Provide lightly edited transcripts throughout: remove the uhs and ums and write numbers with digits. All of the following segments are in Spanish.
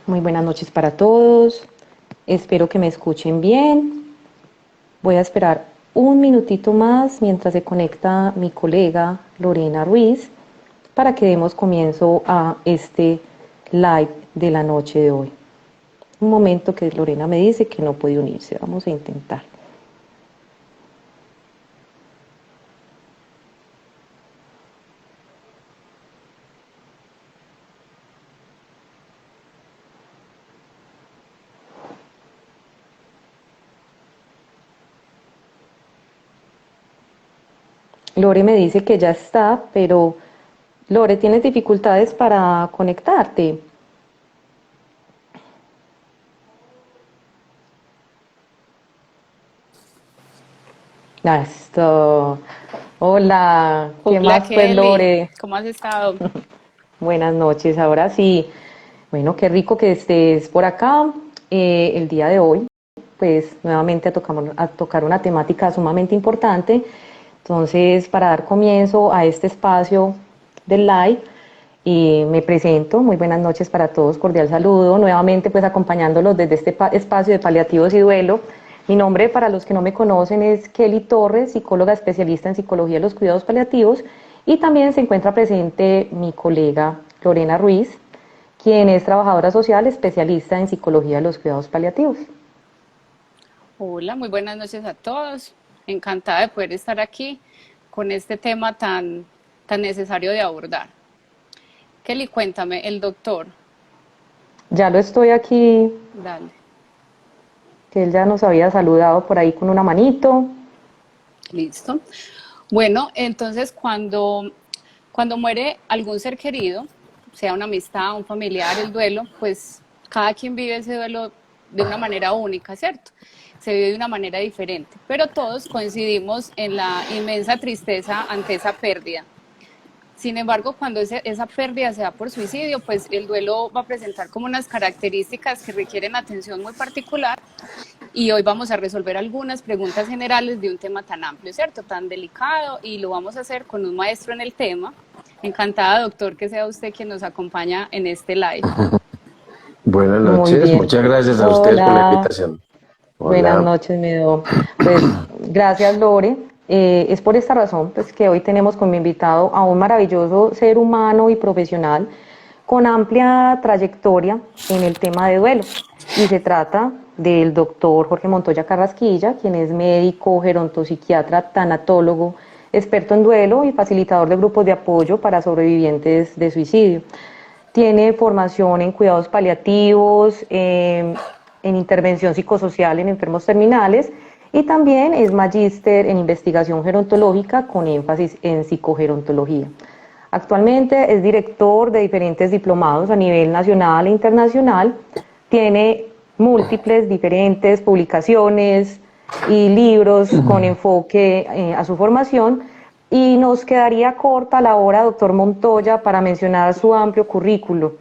Muy buenas noches para todos. Espero que me escuchen bien. Voy a esperar un minutito más mientras se conecta mi colega Lorena Ruiz para que demos comienzo a este live de la noche de hoy. Un momento que Lorena me dice que no puede unirse. Vamos a intentar. Lore me dice que ya está, pero Lore, ¿tienes dificultades para conectarte? Listo. Hola, ¿qué Hola más pues Kelly, Lore? ¿cómo has estado? Buenas noches, ahora sí. Bueno, qué rico que estés por acá el día de hoy. Pues nuevamente a tocar una temática sumamente importante. Entonces, para dar comienzo a este espacio del live, me presento. Muy buenas noches para todos, cordial saludo. Nuevamente, pues acompañándolos desde este espacio de paliativos y duelo. Mi nombre, para los que no me conocen, es Kelly Torres, psicóloga especialista en psicología de los cuidados paliativos. Y también se encuentra presente mi colega Lorena Ruiz, quien es trabajadora social especialista en psicología de los cuidados paliativos. Hola, muy buenas noches a todos. Encantada de poder estar aquí con este tema tan necesario de abordar. Kelly, cuéntame, el doctor, Ya lo estoy aquí, dale, que él ya nos había saludado por ahí con una manito. listo. Bueno, entonces cuando muere algún ser querido, sea una amistad, un familiar, el duelo, pues cada quien vive ese duelo de una manera única, ¿cierto? Se vive de una manera diferente, pero todos coincidimos en la inmensa tristeza ante esa pérdida. Sin embargo, cuando esa pérdida se da por suicidio, pues el duelo va a presentar como unas características que requieren atención muy particular y hoy vamos a resolver algunas preguntas generales de un tema tan amplio, ¿cierto? Tan delicado y lo vamos a hacer con un maestro en el tema. Encantada, doctor, que sea usted quien nos acompaña en este live. Buenas Muy noches, bien. muchas gracias a ustedes por la Hola, invitación. buenas Hola. noches, Medo. Pues gracias, Lore. Es por esta razón pues, que hoy tenemos como invitado a un maravilloso ser humano y profesional con amplia trayectoria en el tema de duelo. Y se trata del doctor Jorge Montoya Carrasquilla, quien es médico, gerontopsiquiatra, tanatólogo, experto en duelo y facilitador de grupos de apoyo para sobrevivientes de suicidio. Tiene formación en cuidados paliativos, en intervención psicosocial en enfermos terminales y también es magíster en investigación gerontológica con énfasis en psicogerontología. Actualmente es director de diferentes diplomados a nivel nacional e internacional. Tiene múltiples diferentes publicaciones y libros con enfoque a su formación y nos quedaría corta la hora, doctor Montoya, para mencionar su amplio currículo.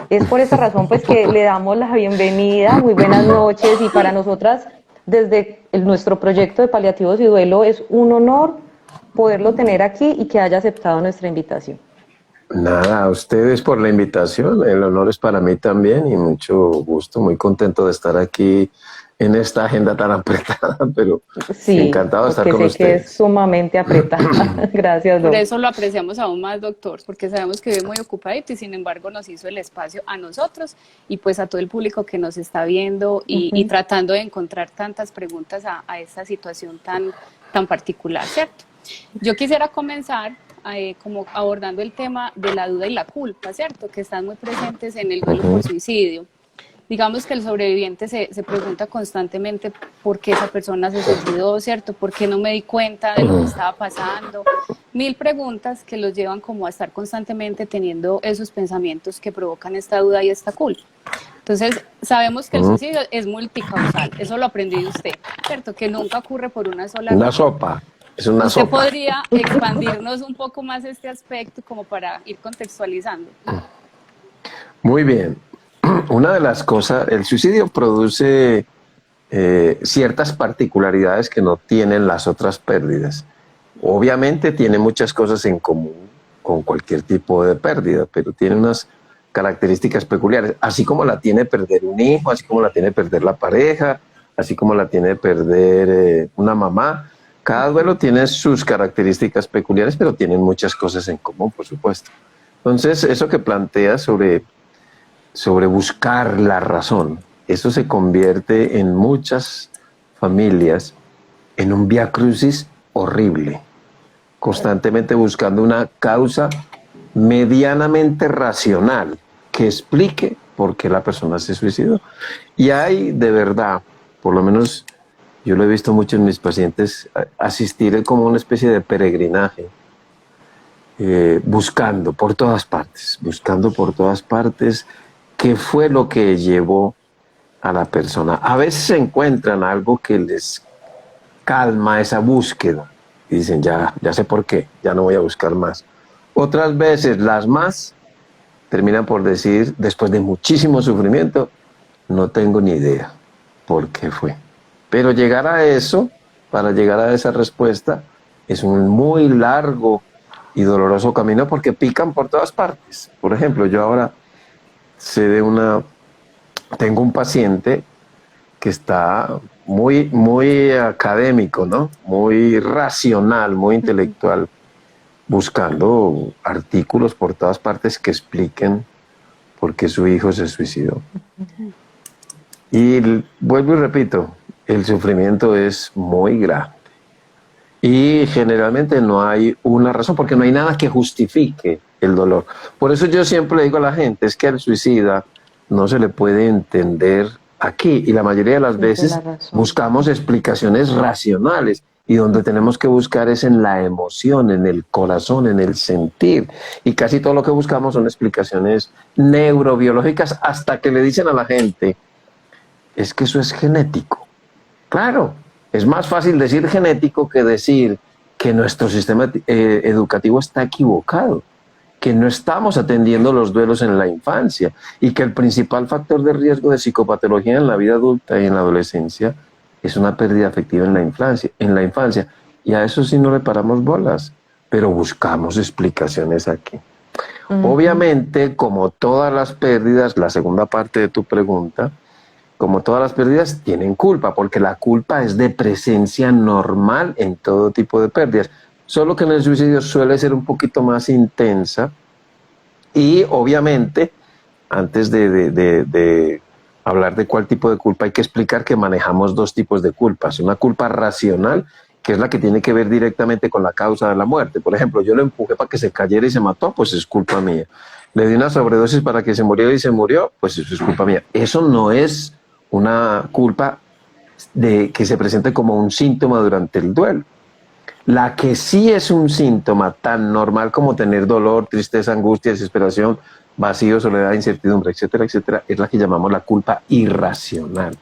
Es por esa razón pues que le damos la bienvenida, muy buenas noches y para nosotras desde nuestro proyecto de paliativos y duelo es un honor poderlo tener aquí y que haya aceptado nuestra invitación. Nada, a ustedes por la invitación, el honor es para mí también y mucho gusto, muy contento de estar aquí en esta agenda tan apretada, pero Sí, encantado de estar porque con sé que es ustedes. sumamente apretada. Gracias, Por Doc. eso lo apreciamos aún más, doctor, porque sabemos que vive muy ocupadito y sin embargo nos hizo el espacio a nosotros y pues a todo el público que nos está viendo y tratando de encontrar tantas preguntas a esta situación tan particular, ¿cierto? Yo quisiera comenzar como abordando el tema de la duda y la culpa, ¿cierto? Que están muy presentes en el duelo por suicidio. Digamos que el sobreviviente se pregunta constantemente por qué esa persona se suicidó, ¿cierto? ¿Por qué no me di cuenta de lo que estaba pasando? Mil preguntas que los llevan como a estar constantemente teniendo esos pensamientos que provocan esta duda y esta culpa. Entonces, sabemos que el suicidio es multicausal, eso lo aprendí de usted, ¿cierto? Que nunca ocurre por una sola Una razón. sopa, es una ¿Usted sopa. podría expandirnos un poco más este aspecto como para ir contextualizando? Muy bien. Una de las cosas, el suicidio produce ciertas particularidades que no tienen las otras pérdidas. Obviamente tiene muchas cosas en común con cualquier tipo de pérdida, pero tiene unas características peculiares, así como la tiene perder un hijo, así como la tiene perder la pareja, así como la tiene perder una mamá. Cada duelo tiene sus características peculiares, pero tienen muchas cosas en común, por supuesto. Entonces, eso que planteas sobre buscar la razón, eso se convierte en muchas familias en un viacrucis horrible, constantemente buscando una causa medianamente racional que explique por qué la persona se suicidó. Y hay de verdad, por lo menos yo lo he visto mucho en mis pacientes, asistir como una especie de peregrinaje, buscando por todas partes qué fue lo que llevó a la persona. A veces encuentran algo que les calma esa búsqueda y dicen, ya sé por qué, ya no voy a buscar más. Otras veces, las más, terminan por decir, después de muchísimo sufrimiento, no tengo ni idea por qué fue. Pero llegar a eso, para llegar a esa respuesta, es un muy largo y doloroso camino porque pican por todas partes. Por ejemplo, yo ahora tengo un paciente que está muy académico, ¿no? Muy racional, muy intelectual, buscando artículos por todas partes que expliquen por qué su hijo se suicidó. Y vuelvo y repito, el sufrimiento es muy grande. Y generalmente no hay una razón, porque no hay nada que justifique el dolor. Por eso yo siempre le digo a la gente, es que al suicida no se le puede entender aquí. Y la mayoría de las veces buscamos explicaciones racionales. Y donde tenemos que buscar es en la emoción, en el corazón, en el sentir. Y casi todo lo que buscamos son explicaciones neurobiológicas hasta que le dicen a la gente, es que eso es genético. Claro, es más fácil decir genético que decir que nuestro sistema educativo está equivocado, que no estamos atendiendo los duelos en la infancia y que el principal factor de riesgo de psicopatología en la vida adulta y en la adolescencia es una pérdida afectiva en la infancia. Y a eso sí no le paramos bolas, pero buscamos explicaciones aquí. Obviamente, como todas las pérdidas, la segunda parte de tu pregunta, como todas las pérdidas, tienen culpa, porque la culpa es de presencia normal en todo tipo de pérdidas. Solo que en el suicidio suele ser un poquito más intensa y obviamente, antes de hablar de cuál tipo de culpa, hay que explicar que manejamos dos tipos de culpas. Una culpa racional, que es la que tiene que ver directamente con la causa de la muerte. Por ejemplo, yo lo empujé para que se cayera y se mató, pues es culpa mía. Le di una sobredosis para que se muriera y se murió, pues eso es culpa mía. Eso no es una culpa que se presente como un síntoma durante el duelo. La que sí es un síntoma tan normal como tener dolor, tristeza, angustia, desesperación, vacío, soledad, incertidumbre, etcétera, etcétera, es la que llamamos la culpa irracional.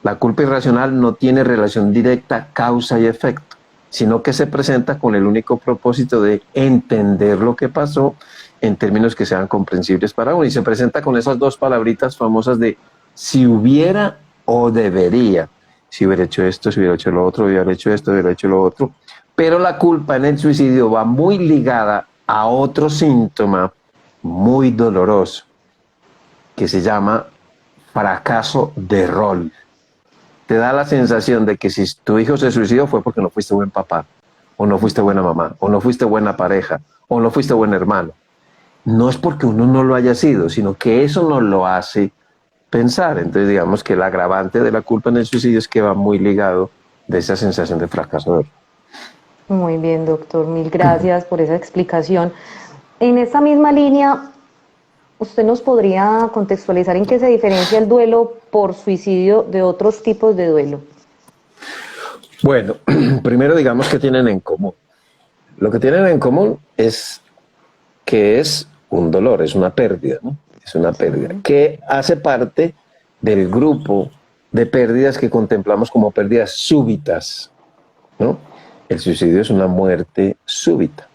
La culpa irracional no tiene relación directa causa y efecto, sino que se presenta con el único propósito de entender lo que pasó en términos que sean comprensibles para uno. Y se presenta con esas dos palabritas famosas de si hubiera o debería. Si hubiera hecho esto, si hubiera hecho lo otro, hubiera hecho esto, hubiera hecho lo otro. Pero la culpa en el suicidio va muy ligada a otro síntoma muy doloroso que se llama fracaso de rol. Te da la sensación de que si tu hijo se suicidó fue porque no fuiste buen papá, o no fuiste buena mamá, o no fuiste buena pareja, o no fuiste buen hermano. No es porque uno no lo haya sido, sino que eso nos lo hace pensar. Entonces digamos que el agravante de la culpa en el suicidio es que va muy ligado de esa sensación de fracaso de rol. Muy bien, doctor, mil gracias por esa explicación. En esta misma línea, ¿usted nos podría contextualizar en qué se diferencia el duelo por suicidio de otros tipos de duelo? Bueno, primero digamos que tienen en común. Lo que tienen en común es que es un dolor, es una pérdida, ¿no? Es una pérdida que hace parte del grupo de pérdidas que contemplamos como pérdidas súbitas, ¿no? El suicidio es una muerte súbita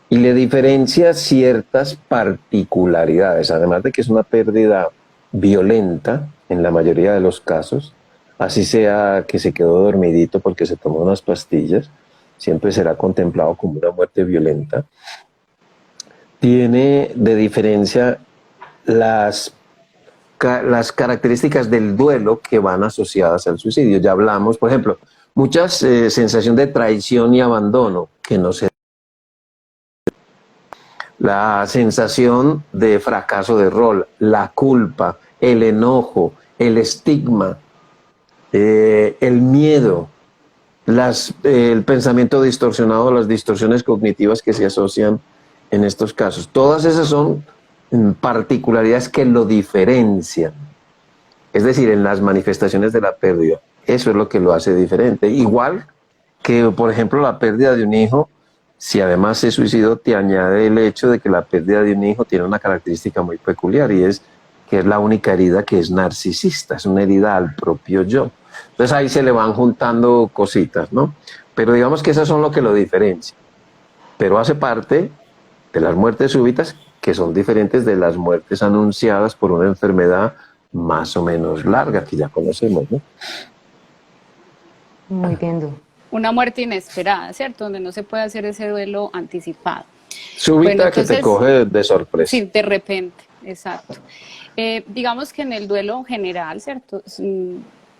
y le diferencia ciertas particularidades, además de que es una pérdida violenta en la mayoría de los casos, así sea que se quedó dormidito porque se tomó unas pastillas, siempre será contemplado como una muerte violenta. Tiene de diferencia las características del duelo que van asociadas al suicidio. Ya hablamos, por ejemplo, muchas sensación de traición y abandono que no se... La sensación de fracaso de rol, la culpa, el enojo, el estigma, el miedo, el pensamiento distorsionado, las distorsiones cognitivas que se asocian en estos casos. Todas esas son particularidades que lo diferencian. Es decir, en las manifestaciones de la pérdida. Eso es lo que lo hace diferente. Igual que, por ejemplo, la pérdida de un hijo, si además se suicidó, te añade el hecho de que la pérdida de un hijo tiene una característica muy peculiar y es que es la única herida que es narcisista, es una herida al propio yo. Entonces ahí se le van juntando cositas, ¿no? Pero digamos que esas son lo que lo diferencia. Pero hace parte de las muertes súbitas que son diferentes de las muertes anunciadas por una enfermedad más o menos larga que ya conocemos, ¿no? Muy bien, doctor. Una muerte inesperada, ¿cierto? Donde no se puede hacer ese duelo anticipado. Súbita, Bueno, que te entonces, coge de sorpresa. sí, de repente, exacto. Digamos que en el duelo general, ¿cierto?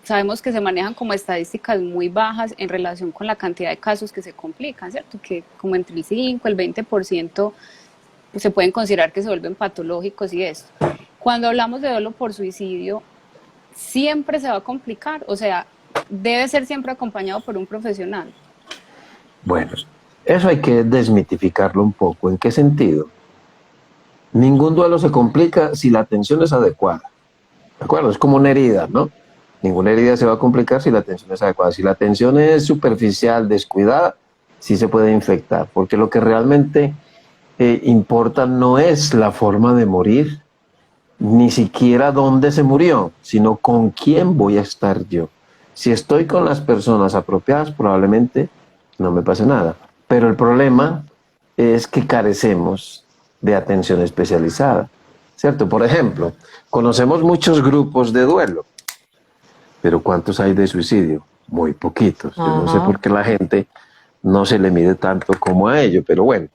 Sabemos que se manejan como estadísticas muy bajas en relación con la cantidad de casos que se complican, ¿cierto? Que como entre el 5, el 20% pues, se pueden considerar que se vuelven patológicos y esto. Cuando hablamos de duelo por suicidio, siempre se va a complicar, o sea, debe ser siempre acompañado por un profesional. Bueno, eso hay que desmitificarlo un poco. ¿En qué sentido? Ningún duelo se complica si la atención es adecuada. ¿De acuerdo? Es como una herida, ¿no? Ninguna herida se va a complicar si la atención es adecuada. Si la atención es superficial, descuidada, sí se puede infectar. Porque lo que realmente importa no es la forma de morir, ni siquiera dónde se murió, sino con quién voy a estar yo. Si estoy con las personas apropiadas, probablemente no me pase nada. Pero el problema es que carecemos de atención especializada, ¿cierto? Por ejemplo, conocemos muchos grupos de duelo, pero ¿cuántos hay de suicidio? Muy poquitos. Yo no sé por qué la gente no se le mide tanto como a ello, pero bueno,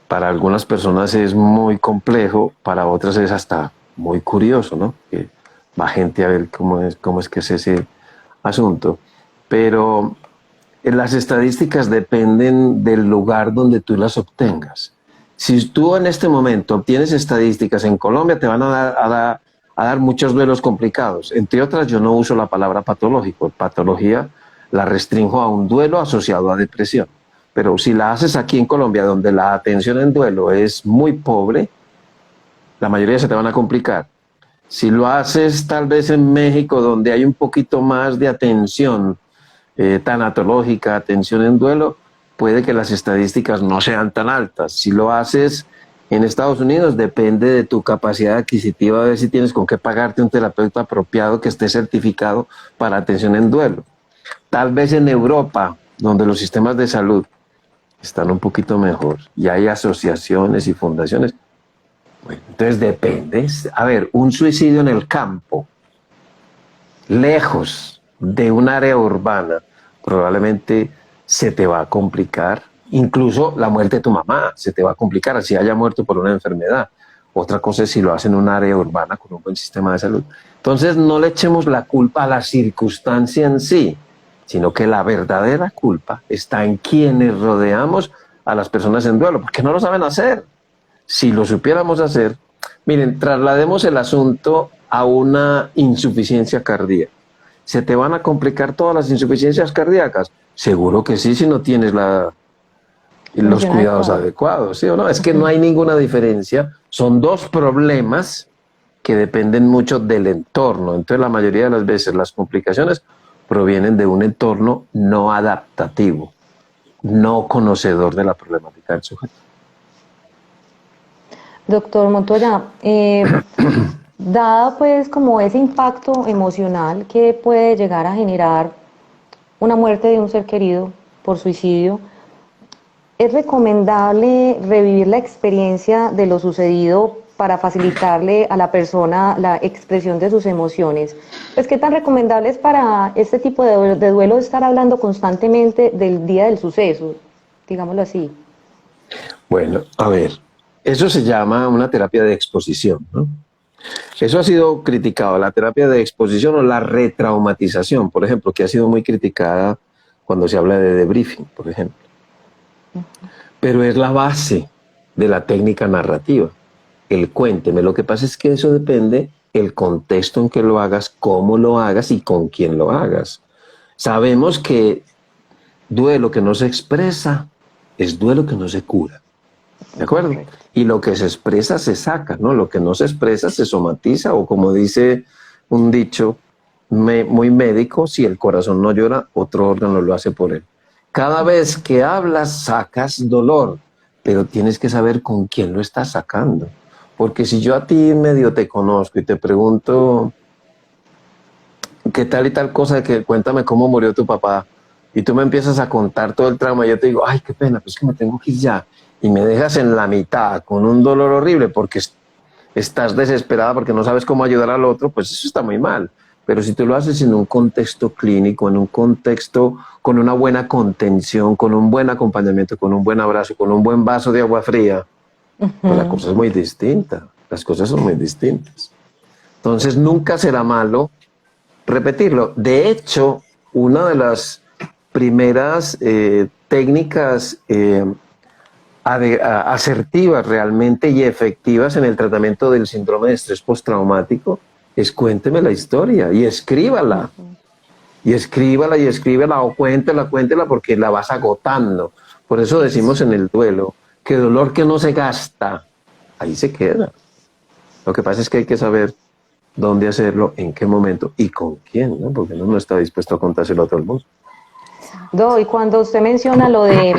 para algunas personas es muy complejo, para otras es hasta muy curioso, ¿no? Que va gente a ver cómo es que es ese asunto. Pero las estadísticas dependen del lugar donde tú las obtengas. Si tú en este momento obtienes estadísticas en Colombia, te van a dar muchos duelos complicados. Entre otras, yo no uso la palabra patológico. Patología la restringo a un duelo asociado a depresión. Pero si la haces aquí en Colombia, donde la atención en duelo es muy pobre, la mayoría se te van a complicar. Si lo haces tal vez en México, donde hay un poquito más de atención tanatológica, atención en duelo, puede que las estadísticas no sean tan altas. Si lo haces en Estados Unidos, depende de tu capacidad adquisitiva, a ver si tienes con qué pagarte un terapeuta apropiado que esté certificado para atención en duelo. Tal vez en Europa, donde los sistemas de salud están un poquito mejor y hay asociaciones y fundaciones. Bueno, entonces depende. A ver, un suicidio en el campo, lejos de un área urbana, probablemente se te va a complicar. Incluso la muerte de tu mamá se te va a complicar, así haya muerto por una enfermedad. Otra cosa es si lo hacen en un área urbana con un buen sistema de salud. Entonces no le echemos la culpa a la circunstancia en sí, sino que la verdadera culpa está en quienes rodeamos a las personas en duelo, porque no lo saben hacer. Si lo supiéramos hacer, miren, traslademos el asunto a una insuficiencia cardíaca. ¿Se te van a complicar todas las insuficiencias cardíacas? Seguro que sí, si no tienes los cuidados adecuados, ¿sí o no? Es que no hay ninguna diferencia. Son dos problemas que dependen mucho del entorno. Entonces, la mayoría de las veces las complicaciones provienen de un entorno no adaptativo, no conocedor de la problemática del sujeto. Doctor Montoya, dado pues como ese impacto emocional que puede llegar a generar una muerte de un ser querido por suicidio, ¿es recomendable revivir la experiencia de lo sucedido para facilitarle a la persona la expresión de sus emociones? Pues, ¿qué tan recomendable es para este tipo de duelo estar hablando constantemente del día del suceso, digámoslo así? Bueno, a ver, Eso se llama una terapia de exposición, ¿no? Eso ha sido criticado, la terapia de exposición o la retraumatización, por ejemplo, que ha sido muy criticada cuando se habla de debriefing, por ejemplo. Pero es la base de la técnica narrativa, el cuénteme. Lo que pasa es que eso depende el contexto en que lo hagas, cómo lo hagas y con quién lo hagas. Sabemos que duelo que no se expresa es duelo que no se cura. ¿De acuerdo? Correcto. Y lo que se expresa se saca, ¿no? Lo que no se expresa se somatiza, o como dice un dicho muy médico, si el corazón no llora, otro órgano lo hace por él. Cada vez que hablas, sacas dolor, pero tienes que saber con quién lo estás sacando. Porque si yo a ti medio te conozco y te pregunto qué tal y tal cosa, que cuéntame cómo murió tu papá, y tú me empiezas a contar todo el trauma, y yo te digo, ay, qué pena, pues que me tengo que ir ya, y me dejas en la mitad con un dolor horrible porque estás desesperada porque no sabes cómo ayudar al otro, pues eso está muy mal. Pero si tú lo haces en un contexto clínico, en un contexto con una buena contención, con un buen acompañamiento, con un buen abrazo, con un buen vaso de agua fría, pues la cosa es muy distinta, las cosas son muy distintas. Entonces nunca será malo repetirlo. De hecho, una de las primeras técnicas asertivas realmente y efectivas en el tratamiento del síndrome de estrés postraumático es cuénteme la historia y escríbala. Y escríbala y escríbela o cuéntela porque la vas agotando. Por eso decimos en el duelo que dolor que no se gasta, ahí se queda. Lo que pasa es que hay que saber dónde hacerlo, en qué momento y con quién, ¿no? Porque uno no está dispuesto a contárselo a todo el mundo. Y cuando usted menciona lo de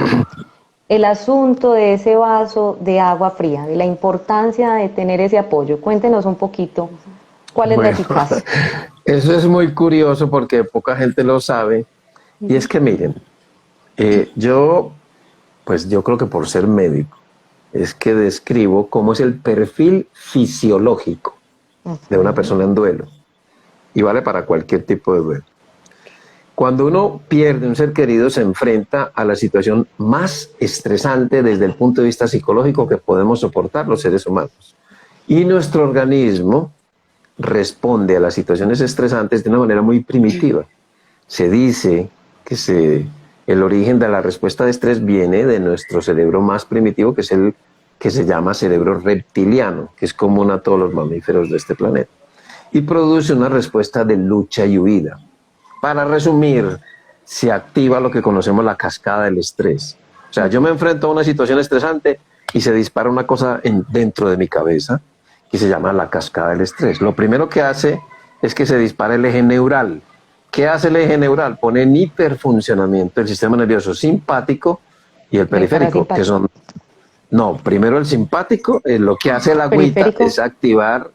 el asunto de ese vaso de agua fría, de la importancia de tener ese apoyo, cuéntenos un poquito cuál es la eficacia. Eso es muy curioso porque poca gente lo sabe. Y es que miren, yo creo que por ser médico, es que describo cómo es el perfil fisiológico de una persona en duelo. Y vale para cualquier tipo de duelo. Cuando uno pierde un ser querido, se enfrenta a la situación más estresante desde el punto de vista psicológico que podemos soportar los seres humanos. Y nuestro organismo responde a las situaciones estresantes de una manera muy primitiva. Se dice que el origen de la respuesta de estrés viene de nuestro cerebro más primitivo, que es el que se llama cerebro reptiliano, que es común a todos los mamíferos de este planeta. Y produce una respuesta de lucha y huida. Para resumir, se activa lo que conocemos la cascada del estrés. O sea, yo me enfrento a una situación estresante y se dispara una cosa dentro de mi cabeza que se llama la cascada del estrés. Lo primero que hace es que se dispara el eje neural. ¿Qué hace el eje neural? Pone en hiperfuncionamiento el sistema nervioso simpático y el periférico, que son... No, primero el simpático, lo que hace el agüita es activar...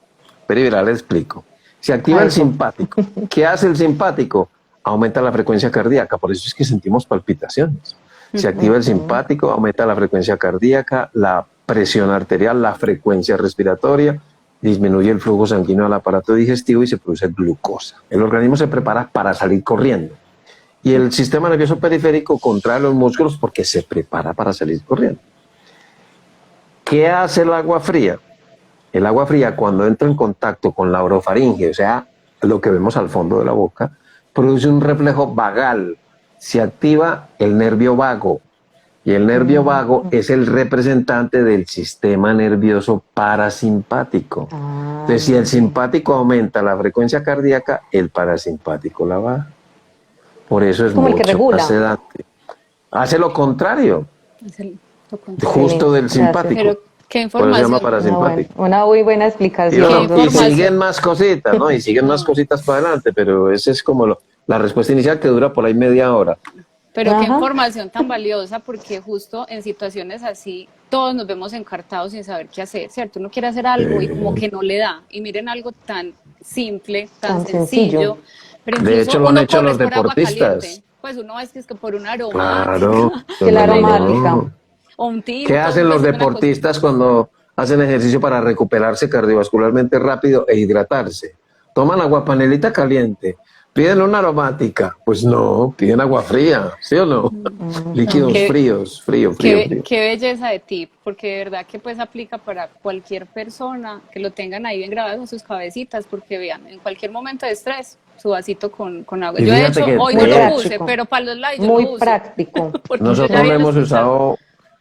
Periférico, le explico. Se activa el simpático. ¿Qué hace el simpático? Aumenta la frecuencia cardíaca, por eso es que sentimos palpitaciones. Se activa el simpático, aumenta la frecuencia cardíaca, la presión arterial, la frecuencia respiratoria, disminuye el flujo sanguíneo al aparato digestivo y se produce glucosa. El organismo se prepara para salir corriendo. Y el sistema nervioso periférico contrae los músculos porque se prepara para salir corriendo. ¿Qué hace el agua fría? El agua fría, cuando entra en contacto con la orofaringe, o sea, lo que vemos al fondo de la boca, produce un reflejo vagal. Se activa el nervio vago. Y el nervio vago es el representante del sistema nervioso parasimpático. Entonces, si el simpático aumenta la frecuencia cardíaca, el parasimpático la baja. Por eso es mucho más sedante. Hace lo contrario. Justo del simpático. Pero, ¿qué información? Por eso se llama parasimpático. Una muy buena explicación. Y siguen más cositas, ¿no? Y siguen más cositas para adelante, pero esa es como la respuesta inicial que dura por ahí media hora. Pero qué información tan valiosa, porque justo en situaciones así todos nos vemos encartados sin saber qué hacer, ¿cierto? Uno quiere hacer algo y como que no le da. Y miren algo tan simple, tan sencillo. Pero de hecho, lo han hecho los deportistas. Pues uno es que por un aroma. Claro. Que la aromática. O un tinto. ¿Qué hacen los deportistas cuando hacen ejercicio para recuperarse cardiovascularmente rápido e hidratarse? toman agua panelita caliente, piden una aromática, pues no, piden agua fría, ¿sí o no? Líquidos Qué, fríos, frío, frío, frío. qué belleza de tip, porque de verdad que pues aplica para cualquier persona, que lo tengan ahí bien grabado en sus cabecitas, porque vean, en cualquier momento de estrés, su vasito con agua. Y Yo de fíjate hecho que hoy Muy no lo de, puse, práctico, pero para los lives yo muy lo uso, práctico. porque yo ya nosotros bien estresada.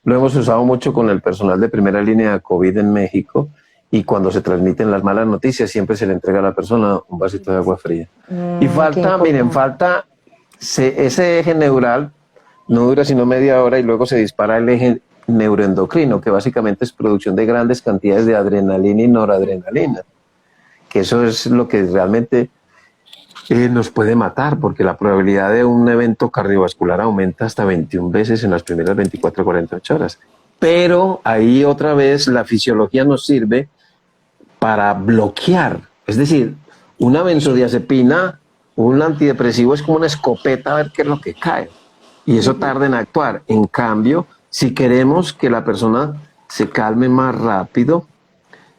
lo hemos usado mucho con el personal de primera línea de COVID en México y cuando se transmiten las malas noticias siempre se le entrega a la persona un vasito de agua fría. Y Qué falta, miren, importante. falta ese eje neural, no dura sino media hora y luego se dispara el eje neuroendocrino, que básicamente es producción de grandes cantidades de adrenalina y noradrenalina, que eso es lo que realmente nos puede matar, porque la probabilidad de un evento cardiovascular aumenta hasta 21 veces en las primeras 24 a 48 horas. Pero ahí otra vez la fisiología nos sirve para bloquear. Es decir, una benzodiazepina, un antidepresivo es como una escopeta a ver qué es lo que cae. Y eso tarda en actuar. En cambio, si queremos que la persona se calme más rápido,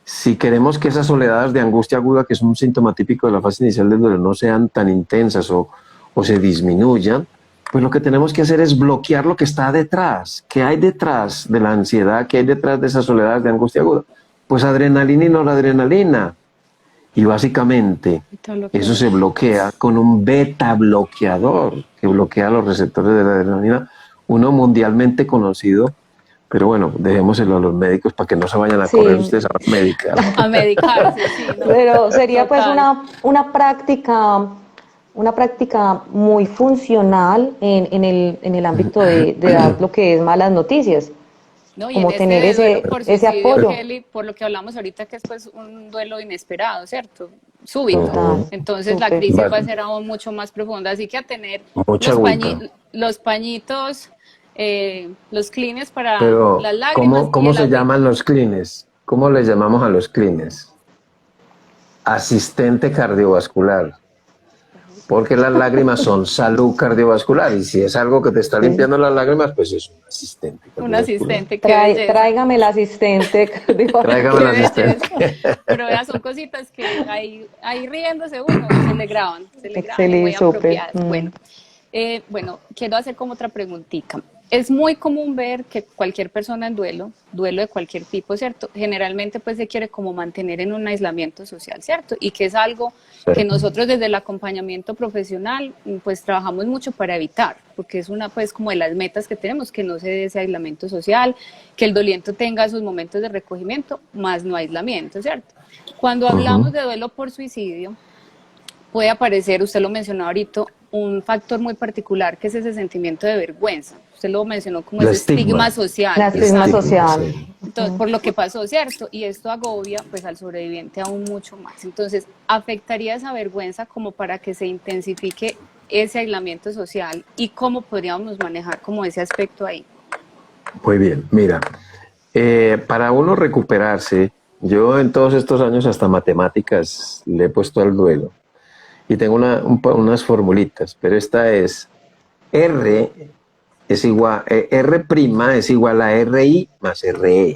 si queremos que esas soledades de angustia aguda, que es un síntoma típico de la fase inicial del duelo, no sean tan intensas o se disminuyan, pues lo que tenemos que hacer es bloquear lo que está detrás. ¿Qué hay detrás de la ansiedad? ¿Qué hay detrás de esas soledades de angustia aguda? Pues adrenalina y noradrenalina. Y básicamente Ahorita lo eso que- se bloquea con un beta bloqueador que bloquea los receptores de la adrenalina, uno mundialmente conocido. Pero bueno, dejémoselo a los médicos para que no se vayan a correr Sí, ustedes a la médica. A medicarse, sí, no, pero sería pues total. una práctica muy funcional en el ámbito de dar lo que es malas noticias, No, y en como este tener de duelo por ese suicidio, apoyo. Kelly, por lo que hablamos ahorita, que es pues un duelo inesperado, ¿cierto? Súbito. Total, Entonces la súper. crisis va a Va- ser aún mucho más profunda. Así que a tener Mucha agüita. los pañitos, los clines para Pero, las lágrimas y ¿cómo el se agüita. llaman los clines? ¿Cómo les llamamos a los clines? Asistente cardiovascular. Porque las lágrimas son salud cardiovascular. Y si es algo que te está Sí. limpiando las lágrimas, pues es un asistente Un cardiovascular. asistente, qué belleza. Tráigame el asistente cardiovascular. Tráigame Qué el asistente. belleza. Pero vea, son cositas que ahí riéndose uno, se le graban y muy Excelente, súper. apropiadas. Bueno, quiero hacer como otra preguntita. Es muy común ver que cualquier persona en duelo de cualquier tipo, ¿cierto? Generalmente pues se quiere como mantener en un aislamiento social, ¿cierto? Y que es algo que nosotros desde el acompañamiento profesional pues trabajamos mucho para evitar, porque es una pues como de las metas que tenemos, que no se dé ese aislamiento social, que el doliente tenga sus momentos de recogimiento, más no aislamiento, ¿cierto? Cuando hablamos de duelo por suicidio, puede aparecer, usted lo mencionó ahorita, un factor muy particular que es ese sentimiento de vergüenza. Usted lo mencionó como El ese estigma estigma. social. La estigma Exacto. social. Sí. Entonces, por lo que pasó, ¿cierto? Y esto agobia pues al sobreviviente aún mucho más. Entonces, ¿afectaría esa vergüenza como para que se intensifique ese aislamiento social? ¿Y cómo podríamos manejar como ese aspecto ahí? Muy bien, mira, para uno recuperarse, yo en todos estos años hasta matemáticas le he puesto al duelo y tengo unas formulitas, pero esta es R es igual, R' es igual a RI más RE.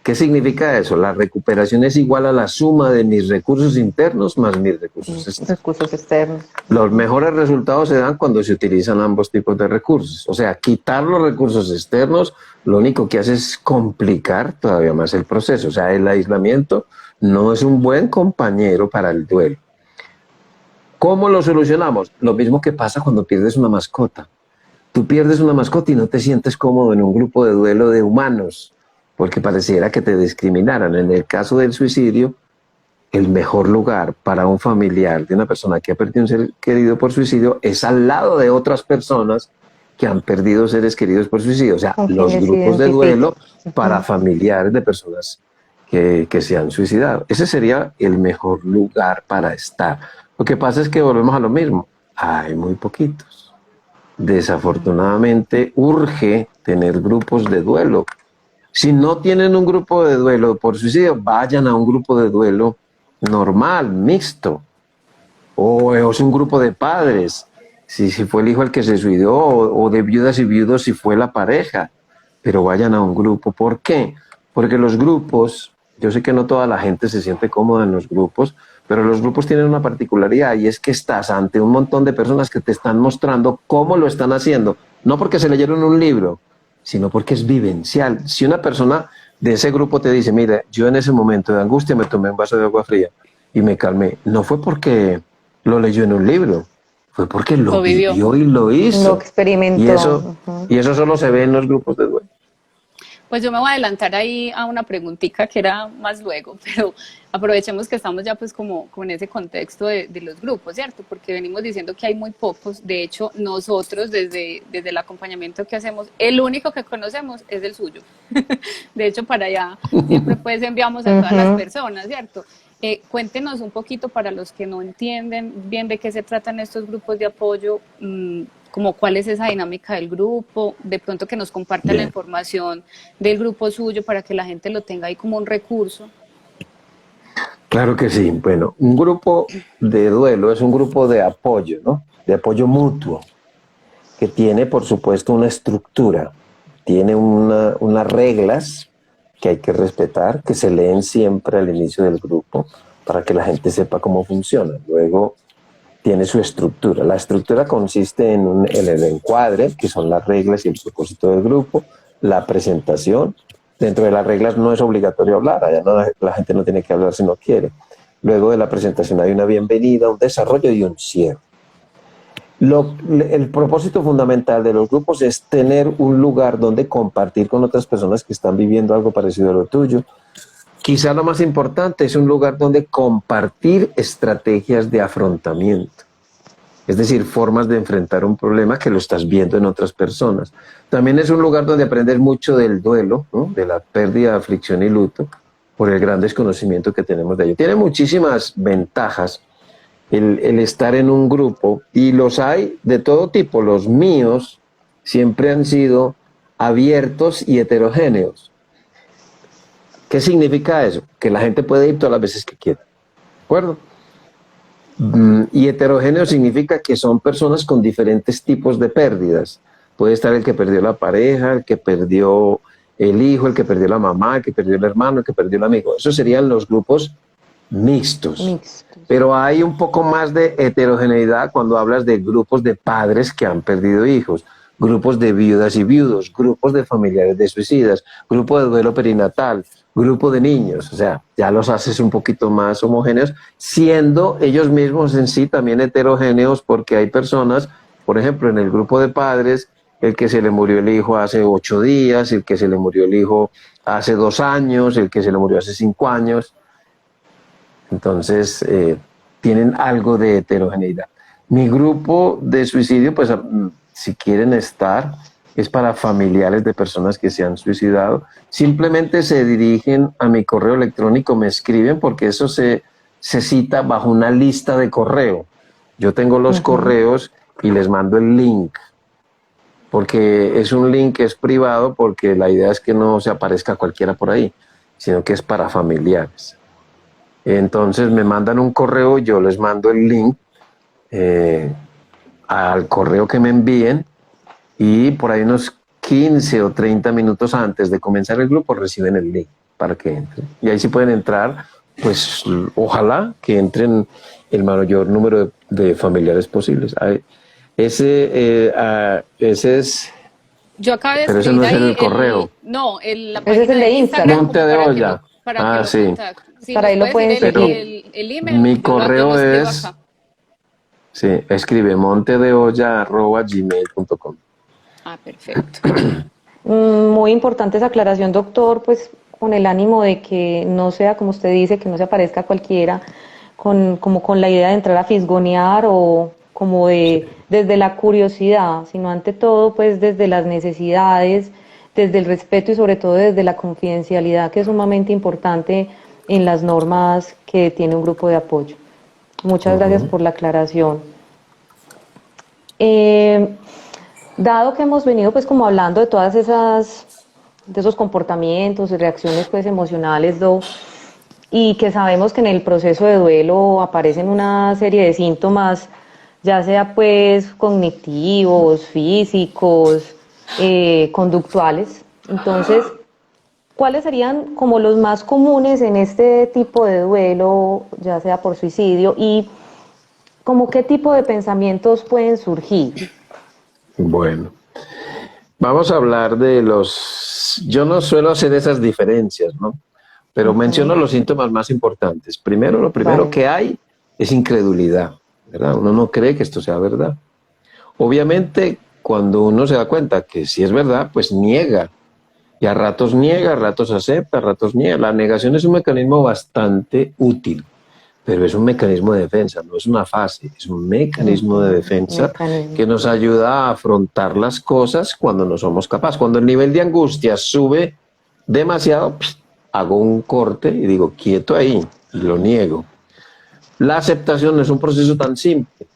¿Qué significa eso? La recuperación es igual a la suma de mis recursos internos más mis recursos externos. Recursos externos. Los mejores resultados se dan cuando se utilizan ambos tipos de recursos. O sea, quitar los recursos externos lo único que hace es complicar todavía más el proceso. O sea, el aislamiento no es un buen compañero para el duelo. ¿Cómo lo solucionamos? Lo mismo que pasa cuando pierdes una mascota. Tú pierdes una mascota y no te sientes cómodo en un grupo de duelo de humanos, porque pareciera que te discriminaran. En el caso del suicidio, el mejor lugar para un familiar de una persona que ha perdido un ser querido por suicidio es al lado de otras personas que han perdido seres queridos por suicidio. O sea, Con los quienes grupos de identifican. duelo para familiares de personas que se han suicidado. Ese sería el mejor lugar para estar. Lo que pasa es que volvemos a lo mismo. Hay muy poquitos. Desafortunadamente urge tener grupos de duelo. Si no tienen un grupo de duelo por suicidio, vayan a un grupo de duelo normal, mixto, o es un grupo de padres, si fue el hijo el que se suicidó, o de viudas y viudos si fue la pareja, pero vayan a un grupo. ¿Por qué? Porque los grupos, yo sé que no toda la gente se siente cómoda en los grupos, pero los grupos tienen una particularidad y es que estás ante un montón de personas que te están mostrando cómo lo están haciendo, no porque se leyeron un libro, sino porque es vivencial. Si una persona de ese grupo te dice, mira, yo en ese momento de angustia me tomé un vaso de agua fría y me calmé, no fue porque lo leyó en un libro, fue porque lo vivió. vivió y lo hizo. Lo experimentó. Y eso solo se ve en los grupos de duelo. Pues yo me voy a adelantar ahí a una preguntita que era más luego, pero aprovechemos que estamos ya pues como en ese contexto de los grupos, ¿cierto? Porque venimos diciendo que hay muy pocos. De hecho, nosotros desde el acompañamiento que hacemos, el único que conocemos es el suyo. De hecho, para allá siempre pues enviamos a todas las personas, ¿cierto? Cuéntenos un poquito para los que no entienden bien de qué se tratan estos grupos de apoyo, como cuál es esa dinámica del grupo, de pronto que nos compartan la información del grupo suyo para que la gente lo tenga ahí como un recurso. Claro que sí. Bueno, un grupo de duelo es un grupo de apoyo, ¿no? De apoyo mutuo, que tiene, por supuesto, una estructura, tiene unas reglas que hay que respetar, que se leen siempre al inicio del grupo para que la gente sepa cómo funciona. Luego tiene su estructura. La estructura consiste en el encuadre, que son las reglas y el propósito del grupo, la presentación. Dentro de las reglas no es obligatorio hablar, allá no, la gente no tiene que hablar si no quiere. Luego de la presentación hay una bienvenida, un desarrollo y un cierre. El propósito fundamental de los grupos es tener un lugar donde compartir con otras personas que están viviendo algo parecido a lo tuyo. Quizá lo más importante es un lugar donde compartir estrategias de afrontamiento, es decir, formas de enfrentar un problema que lo estás viendo en otras personas. También es un lugar donde aprendes mucho del duelo, ¿no? De la pérdida, aflicción y luto, por el gran desconocimiento que tenemos de ello. Tiene muchísimas ventajas el estar en un grupo, y los hay de todo tipo. Los míos siempre han sido abiertos y heterogéneos. ¿Qué significa eso? Que la gente puede ir todas las veces que quiera, ¿de acuerdo? Y heterogéneo significa que son personas con diferentes tipos de pérdidas. Puede estar el que perdió la pareja, el que perdió el hijo, el que perdió la mamá, el que perdió el hermano, el que perdió el amigo. Esos serían los grupos mixtos. Pero hay un poco más de heterogeneidad cuando hablas de grupos de padres que han perdido hijos, grupos de viudas y viudos, grupos de familiares de suicidas, grupo de duelo perinatal, grupo de niños. O sea, ya los haces un poquito más homogéneos, siendo ellos mismos en sí también heterogéneos, porque hay personas, por ejemplo, en el grupo de padres, el que se le murió el hijo hace 8 días, el que se le murió el hijo hace 2 años, el que se le murió hace 5 años. Entonces, tienen algo de heterogeneidad. Mi grupo de suicidio, pues, si quieren estar, es para familiares de personas que se han suicidado. Simplemente se dirigen a mi correo electrónico, me escriben, porque eso se cita bajo una lista de correo. Yo tengo los correos y les mando el link, porque es un link que es privado, porque la idea es que no se aparezca cualquiera por ahí, sino que es para familiares. Entonces me mandan un correo, yo les mando el link al correo que me envíen, y por ahí unos 15 o 30 minutos antes de comenzar el grupo reciben el link para que entren. Y ahí sí pueden entrar, pues ojalá que entren el mayor número de familiares posibles. Ese es... Yo acabé de pero ese escribir no es ahí el correo. la Ese es página el de Instagram. Monte de Olla. Sí. Sí, para ahí lo pueden seguir. El email, mi correo yo lo escribo es... acá. Sí, escribe montedeolla@gmail.com. Ah, perfecto. Muy importante esa aclaración, doctor, pues con el ánimo de que no sea, como usted dice, que no se aparezca cualquiera, como con la idea de entrar a fisgonear o como desde la curiosidad, sino ante todo, pues desde las necesidades, desde el respeto y sobre todo desde la confidencialidad, que es sumamente importante en las normas que tiene un grupo de apoyo. Muchas gracias por la aclaración. Dado que hemos venido pues como hablando de todas de esos comportamientos y reacciones pues emocionales, y que sabemos que en el proceso de duelo aparecen una serie de síntomas, ya sea pues cognitivos, físicos, conductuales. Entonces, ¿cuáles serían como los más comunes en este tipo de duelo, ya sea por suicidio, y como qué tipo de pensamientos pueden surgir? Bueno, vamos a hablar de los... Yo no suelo hacer esas diferencias, ¿no? Pero menciono los síntomas más importantes. Primero, lo primero Vale. que hay es incredulidad, ¿verdad? Uno no cree que esto sea verdad. Obviamente, cuando uno se da cuenta que sí es verdad, pues niega. Y a ratos niega, a ratos acepta, a ratos niega. La negación es un mecanismo bastante útil, pero es un mecanismo de defensa, no es una fase, es un mecanismo de defensa Mecanismo. que nos ayuda a afrontar las cosas cuando no somos capaces. Cuando el nivel de angustia sube demasiado, hago un corte y digo, quieto ahí, y lo niego. La aceptación no es un proceso tan simple.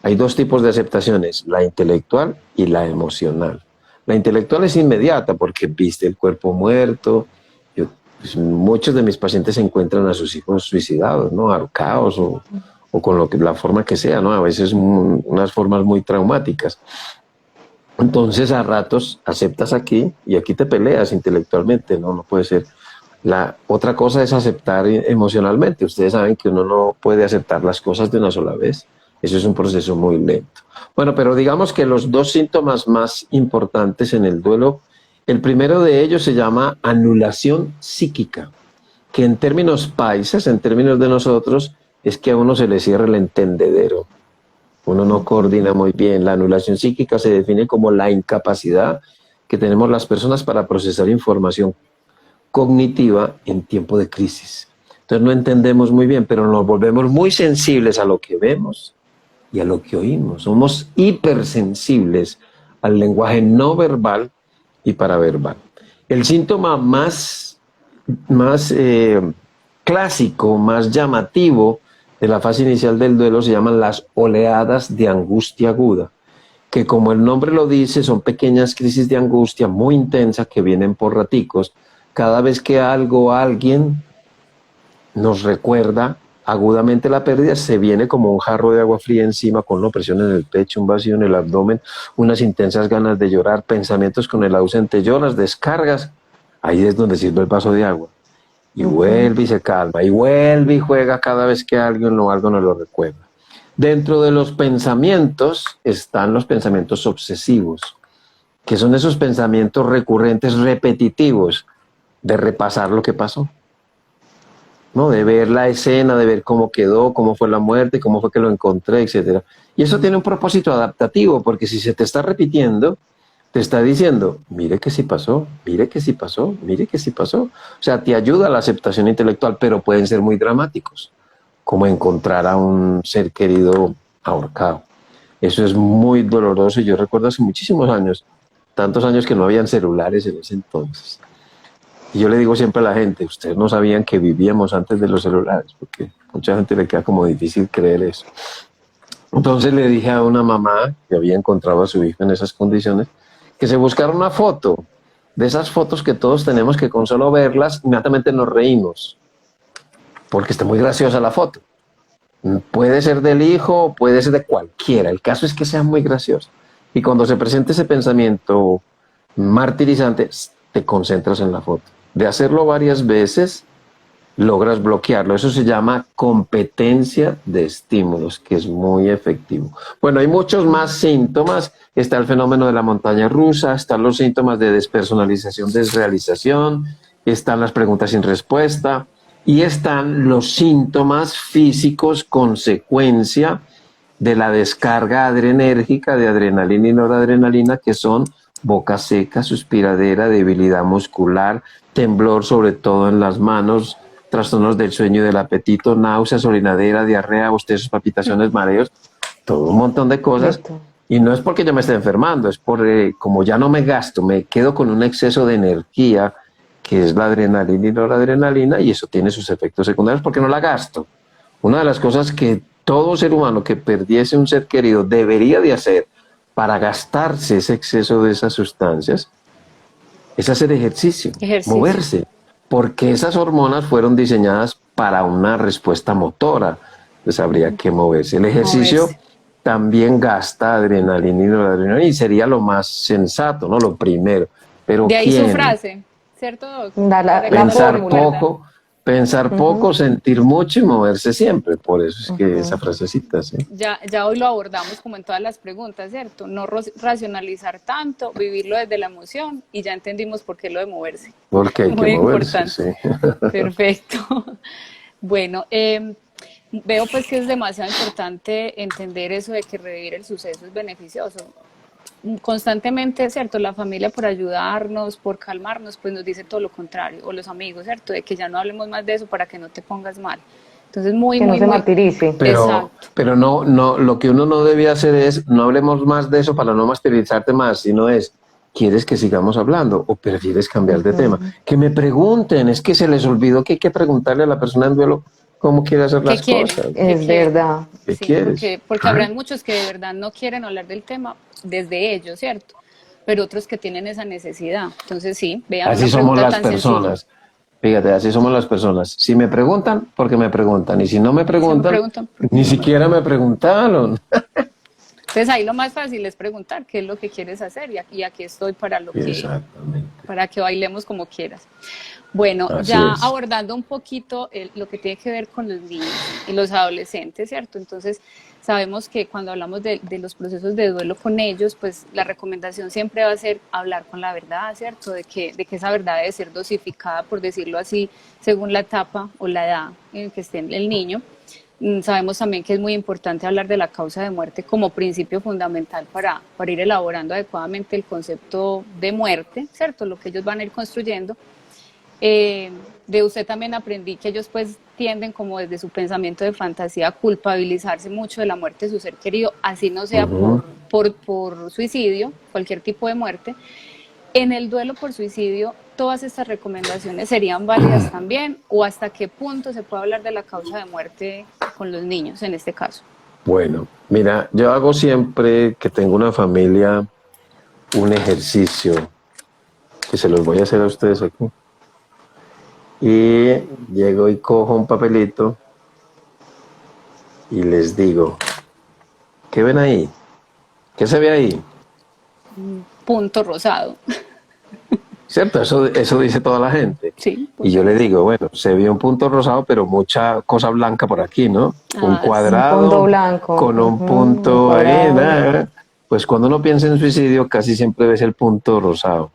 Hay dos tipos de aceptaciones, la intelectual y la emocional. La intelectual es inmediata porque viste el cuerpo muerto. Pues, muchos de mis pacientes se encuentran a sus hijos suicidados, ¿no? Ahorcados o con la forma que sea, ¿no? A veces unas formas muy traumáticas. Entonces a ratos aceptas aquí y aquí te peleas intelectualmente, ¿no? No puede ser. La otra cosa es aceptar emocionalmente. Ustedes saben que uno no puede aceptar las cosas de una sola vez. Eso es un proceso muy lento. Bueno, pero digamos que los dos síntomas más importantes en el duelo, el primero de ellos se llama anulación psíquica, que en términos paisas, en términos de nosotros, es que a uno se le cierra el entendedero. Uno no coordina muy bien. La anulación psíquica se define como la incapacidad que tenemos las personas para procesar información cognitiva en tiempo de crisis. Entonces no entendemos muy bien, pero nos volvemos muy sensibles a lo que vemos y a lo que oímos. Somos hipersensibles al lenguaje no verbal y paraverbal. El síntoma más clásico, más llamativo de la fase inicial del duelo se llaman las oleadas de angustia aguda, que como el nombre lo dice, son pequeñas crisis de angustia muy intensas que vienen por raticos. Cada vez que algo o alguien nos recuerda agudamente la pérdida, se viene como un jarro de agua fría encima, con una presión en el pecho, un vacío en el abdomen, unas intensas ganas de llorar, pensamientos con el ausente, lloras, descargas. Ahí es donde sirve el vaso de agua. Y vuelve y se calma, y vuelve y juega cada vez que alguien o algo nos lo recuerda. Dentro de los pensamientos están los pensamientos obsesivos, que son esos pensamientos recurrentes, repetitivos, de repasar lo que pasó, ¿no? De ver la escena, de ver cómo quedó, cómo fue la muerte, cómo fue que lo encontré, etc. Y eso tiene un propósito adaptativo, porque si se te está repitiendo, te está diciendo, mire que sí pasó, mire que sí pasó, mire que sí pasó. O sea, te ayuda a la aceptación intelectual, pero pueden ser muy dramáticos, como encontrar a un ser querido ahorcado. Eso es muy doloroso y yo recuerdo hace muchísimos años, tantos años que no habían celulares en ese entonces. Y yo le digo siempre a la gente, ustedes no sabían que vivíamos antes de los celulares, porque mucha gente le queda como difícil creer eso. Entonces le dije a una mamá que había encontrado a su hijo en esas condiciones, que se buscara una foto, de esas fotos que todos tenemos que con solo verlas, inmediatamente nos reímos, porque está muy graciosa la foto. Puede ser del hijo, puede ser de cualquiera, el caso es que sea muy gracioso. Y cuando se presente ese pensamiento martirizante, te concentras en la foto. De hacerlo varias veces, logras bloquearlo. Eso se llama competencia de estímulos, que es muy efectivo. Bueno, hay muchos más síntomas. Está el fenómeno de la montaña rusa, están los síntomas de despersonalización, desrealización, están las preguntas sin respuesta y están los síntomas físicos consecuencia de la descarga adrenérgica de adrenalina y noradrenalina, que son boca seca, suspiradera, debilidad muscular, temblor sobre todo en las manos, trastornos del sueño y del apetito, náuseas, orinadera, diarrea, bostezos, palpitaciones, mareos, todo un montón de cosas. Y no es porque yo me esté enfermando, es porque como ya no me gasto, me quedo con un exceso de energía, que es la adrenalina y noradrenalina, y eso tiene sus efectos secundarios porque no la gasto. Una de las cosas que todo ser humano que perdiese un ser querido debería de hacer para gastarse ese exceso de esas sustancias es hacer ejercicio, moverse, porque esas hormonas fueron diseñadas para una respuesta motora, entonces habría que moverse. El ejercicio también gasta adrenalina y noradrenalina y sería lo más sensato, ¿no? Lo primero. Pero de ahí su frase, ¿cierto, Doc? Dar la Pensar fórmula. poco, sentir mucho y moverse siempre. Por eso es que esa frasecita, ¿sí? Ya hoy lo abordamos como en todas las preguntas, ¿cierto? No racionalizar tanto, vivirlo desde la emoción y ya entendimos por qué lo de moverse. Porque hay que Muy moverse, importante. sí. Perfecto. Bueno, veo pues que es demasiado importante entender eso de que revivir el suceso es beneficioso. Constantemente, ¿cierto? La familia por ayudarnos, por calmarnos, pues nos dice todo lo contrario, o los amigos, ¿cierto? De que ya no hablemos más de eso para que no te pongas mal. Entonces, Que no se martirice. Pero no, lo que uno no debe hacer es, no hablemos más de eso para no martirizarte más, sino es, ¿quieres que sigamos hablando o prefieres cambiar de tema? Que me pregunten, es que se les olvidó que hay que preguntarle a la persona en duelo cómo quiere hacer ¿qué las quieren? cosas. Es verdad. ¿Qué Sí, quieres? porque habrán muchos que de verdad no quieren hablar del tema desde ellos, ¿cierto? Pero otros que tienen esa necesidad. Entonces, sí, vean Así una somos pregunta las tan sencilla. personas. Fíjate, así somos las personas. Si me preguntan, porque me preguntan. Y si no me Se me preguntan, preguntan. ni siquiera me preguntaron. Entonces, ahí lo más fácil es preguntar qué es lo que quieres hacer y aquí estoy para Exactamente. para que bailemos como quieras. Bueno, Así ya es. abordando un poquito lo que tiene que ver con los niños y los adolescentes, ¿cierto? Entonces, sabemos que cuando hablamos de los procesos de duelo con ellos, pues la recomendación siempre va a ser hablar con la verdad, ¿cierto? De que esa verdad debe ser dosificada, por decirlo así, según la etapa o la edad en que esté el niño. Sabemos también que es muy importante hablar de la causa de muerte como principio fundamental para ir elaborando adecuadamente el concepto de muerte, ¿cierto? Lo que ellos van a ir construyendo. De usted también aprendí que ellos pues tienden como desde su pensamiento de fantasía a culpabilizarse mucho de la muerte de su ser querido, así no sea por suicidio, cualquier tipo de muerte. En el duelo por suicidio, ¿todas estas recomendaciones serían válidas también? ¿O hasta qué punto se puede hablar de la causa de muerte con los niños en este caso? Bueno, mira, yo hago siempre que tengo una familia un ejercicio que se los voy a hacer a ustedes aquí. Y llego y cojo un papelito y les digo, ¿qué ven ahí? ¿Qué se ve ahí? Punto rosado. ¿Cierto? Eso dice toda la gente. Sí. Y yo le digo, bueno, se vio un punto rosado, pero mucha cosa blanca por aquí, ¿no? Un cuadrado un punto blanco. con un punto ahí, nada. Pues cuando uno piensa en suicidio, casi siempre ves el punto rosado.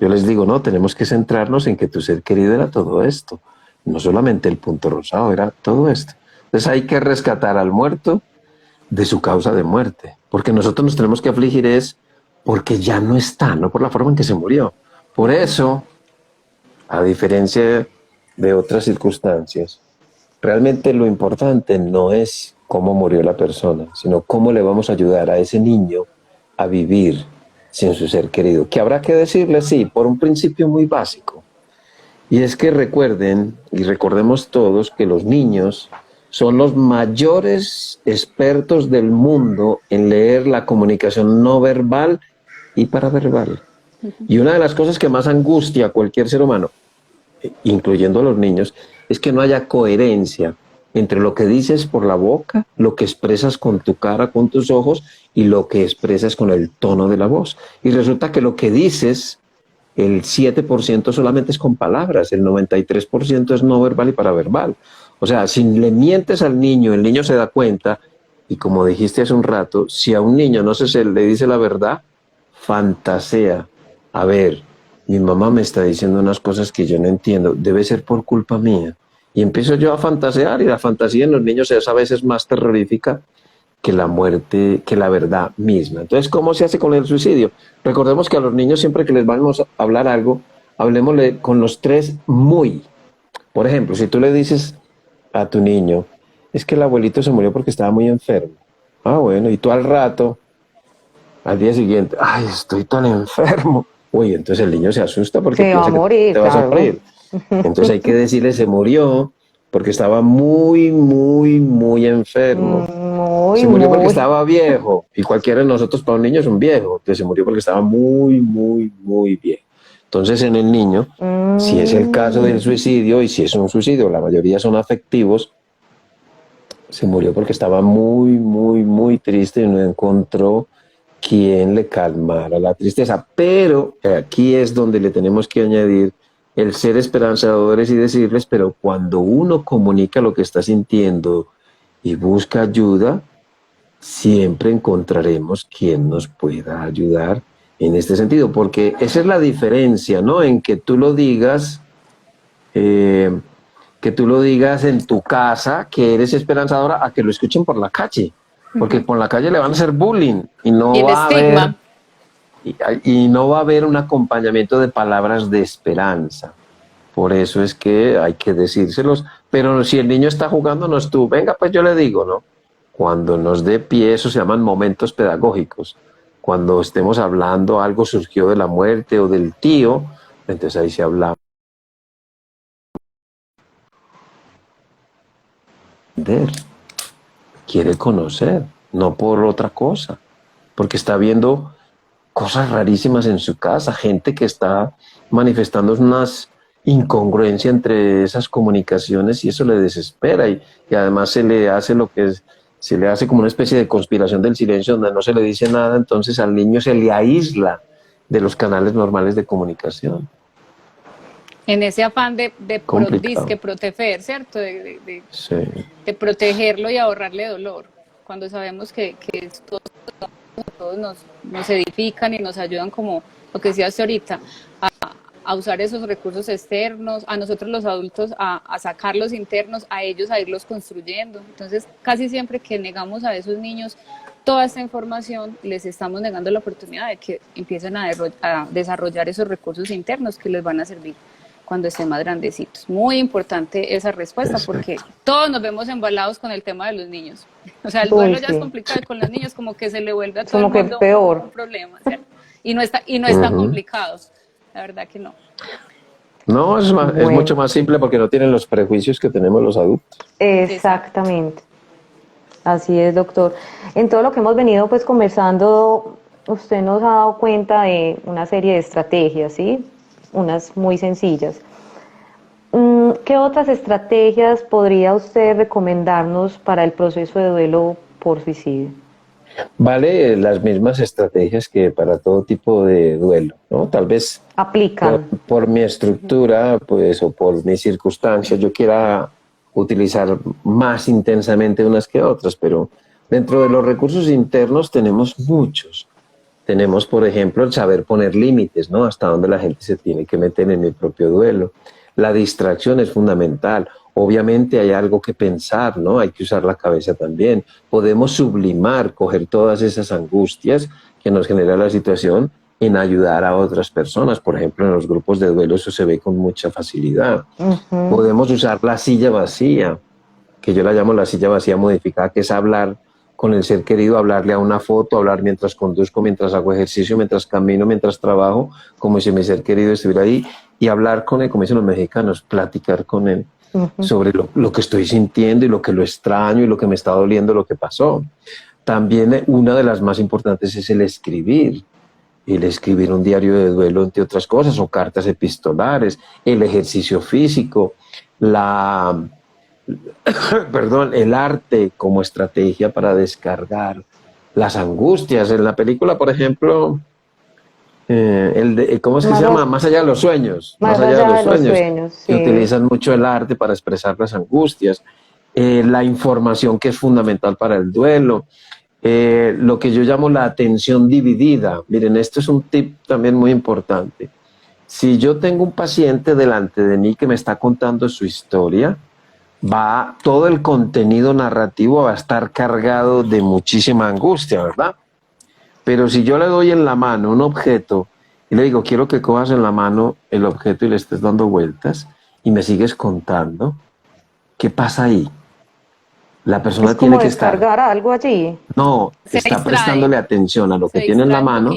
Yo les digo, no, tenemos que centrarnos en que tu ser querido era todo esto. No solamente el punto rosado, era todo esto. Entonces hay que rescatar al muerto de su causa de muerte. Porque nosotros nos tenemos que afligir es porque ya no está, no por la forma en que se murió. Por eso, a diferencia de otras circunstancias, realmente lo importante no es cómo murió la persona, sino cómo le vamos a ayudar a ese niño a vivir sin su ser querido. Que habrá que decirle, sí, por un principio muy básico. Y es que recuerden, y recordemos todos, que los niños son los mayores expertos del mundo en leer la comunicación no verbal y paraverbal. Y una de las cosas que más angustia a cualquier ser humano, incluyendo a los niños, es que no haya coherencia entre lo que dices por la boca, lo que expresas con tu cara, con tus ojos, y lo que expresas con el tono de la voz. Y resulta que lo que dices, el 7% solamente es con palabras, el 93% es no verbal y paraverbal. O sea, si le mientes al niño, el niño se da cuenta, y como dijiste hace un rato, si a un niño no se le dice la verdad, fantasea. A ver, mi mamá me está diciendo unas cosas que yo no entiendo, debe ser por culpa mía. Y empiezo yo a fantasear, y la fantasía en los niños es a veces más terrorífica que la muerte, que la verdad misma. Entonces, ¿cómo se hace con el suicidio? Recordemos que a los niños siempre que les vamos a hablar algo, hablemosle con los tres muy. Por ejemplo, si tú le dices a tu niño, es que el abuelito se murió porque estaba muy enfermo. Ah, bueno, y tú al rato, al día siguiente, ay, estoy tan enfermo. Uy, entonces el niño se asusta porque Se va a morir, que te vas a morir. Entonces hay que decirle, se murió porque estaba muy, muy, muy enfermo. Se murió porque estaba viejo. Y cualquiera de nosotros para un niño es un viejo. Entonces se murió porque estaba muy, muy, muy viejo. Entonces en el niño, si es el caso del suicidio, y si es un suicidio, la mayoría son afectivos, se murió porque estaba muy, muy, muy triste y no encontró quien le calmara la tristeza. Pero aquí es donde le tenemos que añadir el ser esperanzadores y decirles, pero cuando uno comunica lo que está sintiendo y busca ayuda, siempre encontraremos quien nos pueda ayudar en este sentido, porque esa es la diferencia, ¿no? En que tú lo digas, en tu casa, que eres esperanzadora, a que lo escuchen por la calle, porque por la calle le van a hacer bullying y no Y el va a haber, estigma. y no va a haber un acompañamiento de palabras de esperanza. Por eso es que hay que decírselos, pero si el niño está jugando, no es tú, venga, pues yo le digo, ¿no? Cuando nos dé pie, eso se llaman momentos pedagógicos. Cuando estemos hablando, algo surgió de la muerte o del tío, entonces ahí se habla. Quiere conocer, no por otra cosa, porque está viendo cosas rarísimas en su casa, gente que está manifestando unas incongruencia entre esas comunicaciones y eso le desespera y además se le hace se le hace como una especie de conspiración del silencio donde no se le dice nada, entonces al niño se le aísla de los canales normales de comunicación. En ese afán de Complicado. dizque proteger, ¿cierto? Sí. De protegerlo y ahorrarle dolor, cuando sabemos que todos nos edifican y nos ayudan, como lo que decías ahorita, a usar esos recursos externos, a nosotros los adultos a sacar los internos, a ellos a irlos construyendo. Entonces, casi siempre que negamos a esos niños toda esta información, les estamos negando la oportunidad de que empiecen a desarrollar esos recursos internos que les van a servir cuando estén más grandecitos. Muy importante esa respuesta, porque todos nos vemos embalados con el tema de los niños. O sea, el duelo ya es complicado y con los niños como que se le vuelve a todo el mundo peor. un problema, ¿cierto? Y no es tan complicado, la verdad que no. No, es mucho más simple porque no tienen los prejuicios que tenemos los adultos. Exactamente. Así es, doctor. En todo lo que hemos venido pues conversando, usted nos ha dado cuenta de una serie de estrategias, ¿sí? Unas muy sencillas. ¿Qué otras estrategias podría usted recomendarnos para el proceso de duelo por suicidio? Vale, las mismas estrategias que para todo tipo de duelo, ¿no? Tal vez aplican por mi estructura, pues, o por mis circunstancias, yo quiera utilizar más intensamente unas que otras, pero dentro de los recursos internos tenemos muchos. Tenemos, por ejemplo, el saber poner límites, ¿no? Hasta dónde la gente se tiene que meter en el propio duelo. La distracción es fundamental. Obviamente hay algo que pensar, ¿no? Hay que usar la cabeza también. Podemos sublimar, coger todas esas angustias que nos genera la situación en ayudar a otras personas. Por ejemplo, en los grupos de duelo eso se ve con mucha facilidad. Podemos usar la silla vacía, que yo la llamo la silla vacía modificada, que es hablar con el ser querido, hablarle a una foto, hablar mientras conduzco, mientras hago ejercicio, mientras camino, mientras trabajo, como si mi ser querido estuviera ahí, y hablar con él, como dicen los mexicanos, platicar con él sobre lo que estoy sintiendo y lo que lo extraño y lo que me está doliendo, lo que pasó. También una de las más importantes es el escribir un diario de duelo, entre otras cosas, o cartas epistolares, el ejercicio físico, el arte como estrategia para descargar las angustias. En la película, por ejemplo, ¿cómo es que se llama? Más allá de los sueños. Más allá de los sueños, sí. Que utilizan mucho el arte para expresar las angustias. La información que es fundamental para el duelo. Lo que yo llamo la atención dividida. Miren, esto es un tip también muy importante. Si yo tengo un paciente delante de mí que me está contando su historia, todo el contenido narrativo va a estar cargado de muchísima angustia, ¿verdad? Pero si yo le doy en la mano un objeto y le digo, quiero que cojas en la mano el objeto y le estés dando vueltas y me sigues contando, ¿qué pasa ahí? La persona tiene que estar... descargar algo allí. No, está prestándole atención a lo que tiene en la mano,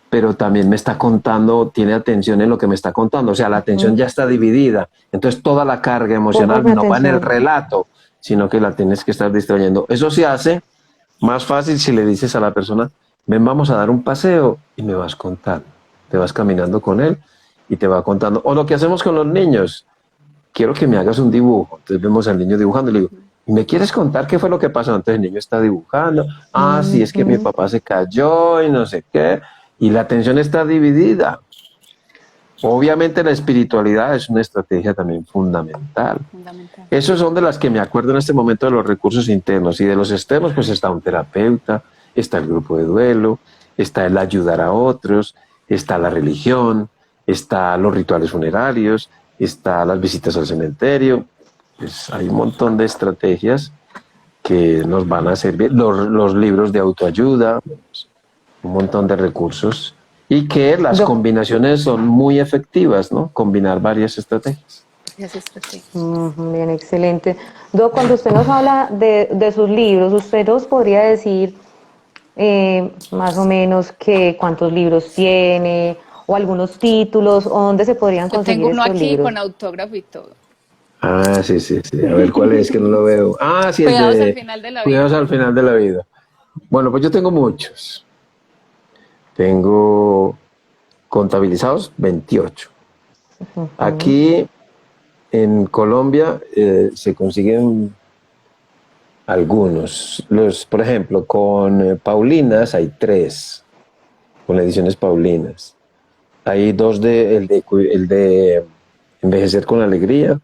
pero también me está contando, tiene atención en lo que me está contando. O sea, la atención ya está dividida. Entonces toda la carga emocional no va en el relato, sino que la tienes que estar distrayendo. Eso se hace más fácil si le dices a la persona, ven, vamos a dar un paseo y me vas contando. Te vas caminando con él y te va contando. O lo que hacemos con los niños, quiero que me hagas un dibujo. Entonces vemos al niño dibujando y le digo, ¿Me quieres contar qué fue lo que pasó? Entonces el niño está dibujando. Ah, sí, es que mi papá se cayó y no sé qué. Y la atención está dividida. Obviamente la espiritualidad es una estrategia también fundamental. Fundamental. Esos son de las que me acuerdo en este momento, de los recursos internos. Y de los externos, pues está un terapeuta, está el grupo de duelo, está el ayudar a otros, está la religión, está los rituales funerarios, está las visitas al cementerio. Pues hay un montón de estrategias que nos van a servir. Los libros de autoayuda, un montón de recursos. Y que las Doc- combinaciones son muy efectivas, ¿no? Combinar varias estrategias. Esa estrategia. Bien, excelente. Doc, cuando usted nos habla de sus libros, ¿usted nos podría decir más o menos cuántos libros tiene o algunos títulos o dónde se podrían Yo tengo conseguir uno estos aquí libros? con autógrafo y todo. Ah, sí, sí, sí. A ver, ¿cuál es? Que no lo veo. Ah, sí, el Cuidados al de final de la vida. Cuidados al final de la vida. Bueno, pues yo tengo muchos. Tengo contabilizados 28. Aquí en Colombia se consiguen algunos. Por ejemplo, con Paulinas hay 3, con ediciones Paulinas. Hay 2 el de Envejecer con Alegría,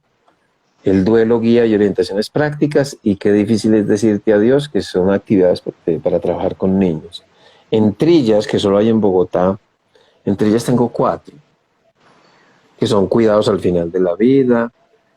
el duelo, guía y orientaciones prácticas, y qué difícil es decirte adiós, que son actividades para trabajar con niños. En Trillas, que solo hay en Bogotá, en Trillas tengo 4, que son cuidados al final de la vida,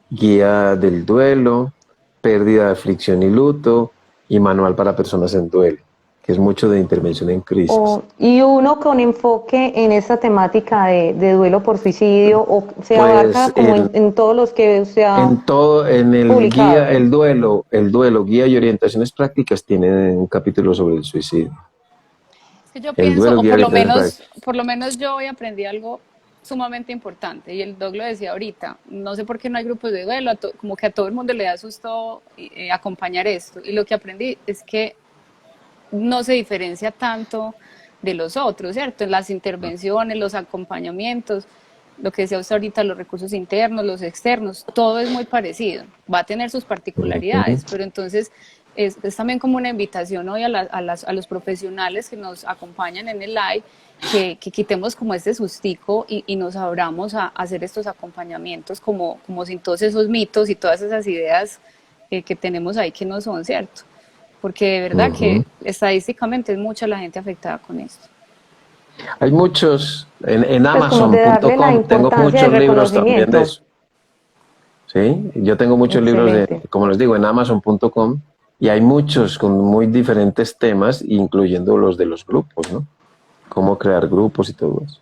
guía del duelo, pérdida, aflicción y luto, y manual para personas en duelo, que es mucho de intervención en crisis. Y uno con enfoque en esta temática de duelo por suicidio, o se abarca Pues como en todos los que se ha en todo, en el guía, publicado. el duelo, guía y orientaciones prácticas tiene un capítulo sobre el suicidio. Es que yo El pienso, duelo, o guía y orientaciones prácticas. por lo menos yo hoy aprendí algo sumamente importante, y el Doc lo decía ahorita, no sé por qué no hay grupos de duelo, como que a todo el mundo le da susto acompañar esto, y lo que aprendí es que no se diferencia tanto de los otros, ¿cierto? Las intervenciones, los acompañamientos, lo que decía usted ahorita, los recursos internos, los externos, todo es muy parecido. Va a tener sus particularidades, pero entonces es también como una invitación hoy a los profesionales que nos acompañan en el live, que quitemos como este sustico y nos abramos a hacer estos acompañamientos como sin todos esos mitos y todas esas ideas que tenemos ahí que no son, ¿cierto? Porque de verdad que estadísticamente es mucha la gente afectada con esto. Hay muchos, en Pues como de darle la Amazon.com tengo importancia muchos del libros también de reconocimiento. eso. ¿Sí? Yo tengo muchos libros, Excelente. como les digo, en Amazon.com, y hay muchos con muy diferentes temas, incluyendo los de los grupos, ¿no? Cómo crear grupos y todo eso.